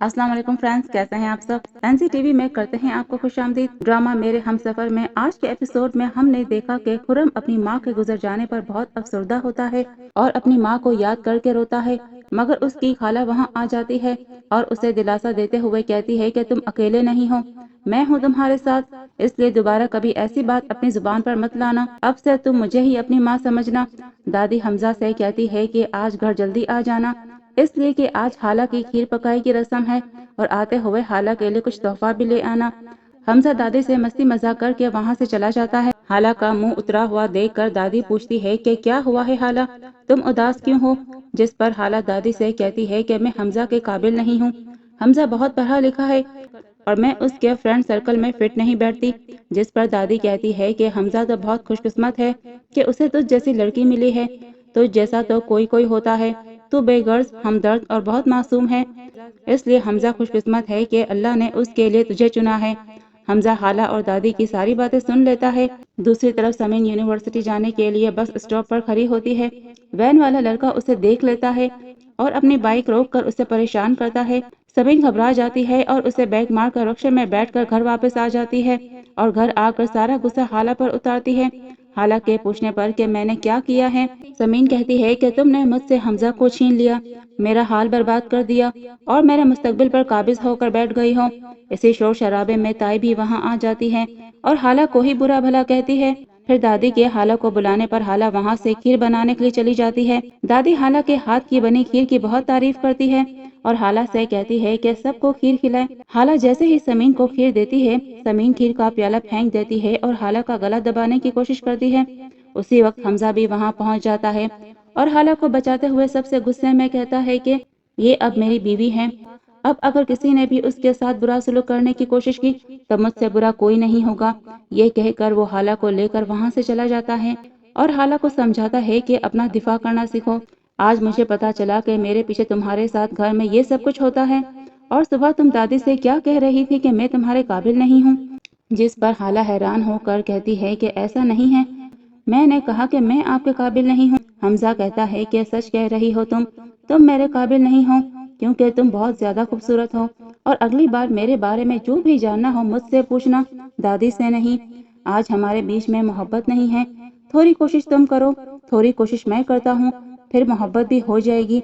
السلام علیکم فرینڈز، کیسے ہیں آپ سب؟ NC ٹی وی میں کرتے ہیں آپ کو خوش آمدید۔ ڈرامہ میرے ہم سفر میں آج کے ایپیسوڈ میں ہم نے دیکھا کہ خرم اپنی ماں کے گزر جانے پر بہت افسردہ ہوتا ہے اور اپنی ماں کو یاد کر کے روتا ہے، مگر اس کی خالہ وہاں آ جاتی ہے اور اسے دلاسا دیتے ہوئے کہتی ہے کہ تم اکیلے نہیں ہو، میں ہوں تمہارے ساتھ، اس لیے دوبارہ کبھی ایسی بات اپنی زبان پر مت لانا، اب سے تم مجھے ہی اپنی ماں سمجھنا۔ دادی حمزہ سے کہتی ہے کہ آج گھر جلدی آ جانا، اس لیے کہ آج خالہ کی کھیر پکائی کی رسم ہے اور آتے ہوئے خالہ کے لیے کچھ تحفہ بھی لے آنا۔ حمزہ دادی سے مستی مذاق کر کے وہاں سے چلا جاتا ہے۔ خالہ کا منہ اترا ہوا دیکھ کر دادی پوچھتی ہے کہ کیا ہوا ہے خالہ، تم اداس کیوں ہو؟ جس پر خالہ دادی سے کہتی ہے کہ میں حمزہ کے قابل نہیں ہوں، حمزہ بہت پڑھا لکھا ہے اور میں اس کے فرینڈ سرکل میں فٹ نہیں بیٹھتی۔ جس پر دادی کہتی ہے کہ حمزہ تو بہت خوش قسمت ہے کہ اسے تجھ جیسی لڑکی ملی ہے، تجھ جیسا تو کوئی ہوتا ہے، تو بے غرض، ہمدرد اور بہت معصوم ہے، اس لیے حمزہ خوش قسمت ہے کہ اللہ نے اس کے لیے تجھے چنا ہے۔ حمزہ خالہ اور دادی کی ساری باتیں سن لیتا ہے۔ دوسری طرف سمین یونیورسٹی جانے کے لیے بس اسٹاپ پر کھڑی ہوتی ہے۔ وین والا لڑکا اسے دیکھ لیتا ہے اور اپنی بائک روک کر اسے پریشان کرتا ہے۔ سمین گھبرا جاتی ہے اور اسے بیگ مار کر رکشے میں بیٹھ کر گھر واپس آ جاتی ہے اور گھر آ کر سارا غصہ خالہ پر اتارتی ہے۔ خالہ کے پوچھنے پر کہ میں نے کیا کیا ہے، سمین کہتی ہے کہ تم نے مجھ سے حمزہ کو چھین لیا، میرا حال برباد کر دیا اور میرے مستقبل پر قابض ہو کر بیٹھ گئی ہو۔ اسی شور شرابے میں تائی بھی وہاں آ جاتی ہے اور خالہ کو ہی برا بھلا کہتی ہے۔ پھر دادی کے خالہ کو بلانے پر خالہ وہاں سے کھیر بنانے کے لیے چلی جاتی ہے۔ دادی خالہ کے ہاتھ کی بنی کھیر کی بہت تعریف کرتی ہے اور خالہ سے کہتی ہے کہ سب کو کھیر کھلائے۔ خالہ جیسے ہی سمین کو کھیر دیتی ہے، سمین کھیر کا پیالہ پھینک دیتی ہے اور خالہ کا گلا دبانے کی کوشش کرتی ہے۔ اسی وقت حمزہ بھی وہاں پہنچ جاتا ہے اور خالہ کو بچاتے ہوئے سب سے غصے میں کہتا ہے کہ یہ اب میری بیوی ہے، اب اگر کسی نے بھی اس کے ساتھ برا سلوک کرنے کی کوشش کی تو مجھ سے برا کوئی نہیں ہوگا۔ یہ کہہ کر وہ خالہ کو لے کر وہاں سے چلا جاتا ہے اور خالہ کو سمجھاتا ہے کہ اپنا دفاع کرنا سیکھو، آج مجھے پتا چلا کہ میرے پیچھے تمہارے ساتھ گھر میں یہ سب کچھ ہوتا ہے اور صبح تم دادی سے کیا کہہ رہی تھی کہ میں تمہارے قابل نہیں ہوں۔ جس پر خالہ حیران ہو کر کہتی ہے کہ ایسا نہیں ہے، میں نے کہا کہ میں آپ کے قابل نہیں ہوں۔ حمزہ کہتا ہے کہ سچ کہہ رہی ہو تم میرے قابل نہیں ہو کیونکہ تم بہت زیادہ خوبصورت ہو اور اگلی بار میرے بارے میں جو بھی جاننا ہو مجھ سے پوچھنا، دادی سے نہیں۔ آج ہمارے بیچ میں محبت نہیں ہے، تھوڑی کوشش تم کرو، تھوڑی کوشش میں کرتا ہوں، پھر محبت بھی ہو جائے گی۔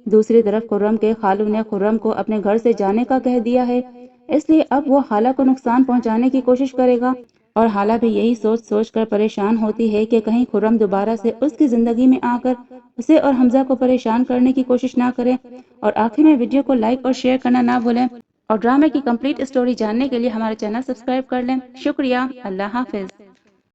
دوسری طرف خرم کے خالو نے خرم کو اپنے گھر سے جانے کا کہہ دیا ہے، اس لیے اب وہ خالہ کو نقصان پہنچانے کی کوشش کرے گا اور خالہ بھی یہی سوچ سوچ کر پریشان ہوتی ہے کہ کہیں خرم دوبارہ سے اس کی زندگی میں آ کر اسے اور حمزہ کو پریشان کرنے کی کوشش نہ کرے۔ اور آخر میں ویڈیو کو لائک اور شیئر کرنا نہ بھولیں اور ڈرامے کی کمپلیٹ اسٹوری جاننے کے لیے ہمارے چینل سبسکرائب کر لیں۔ شکریہ، اللہ حافظ۔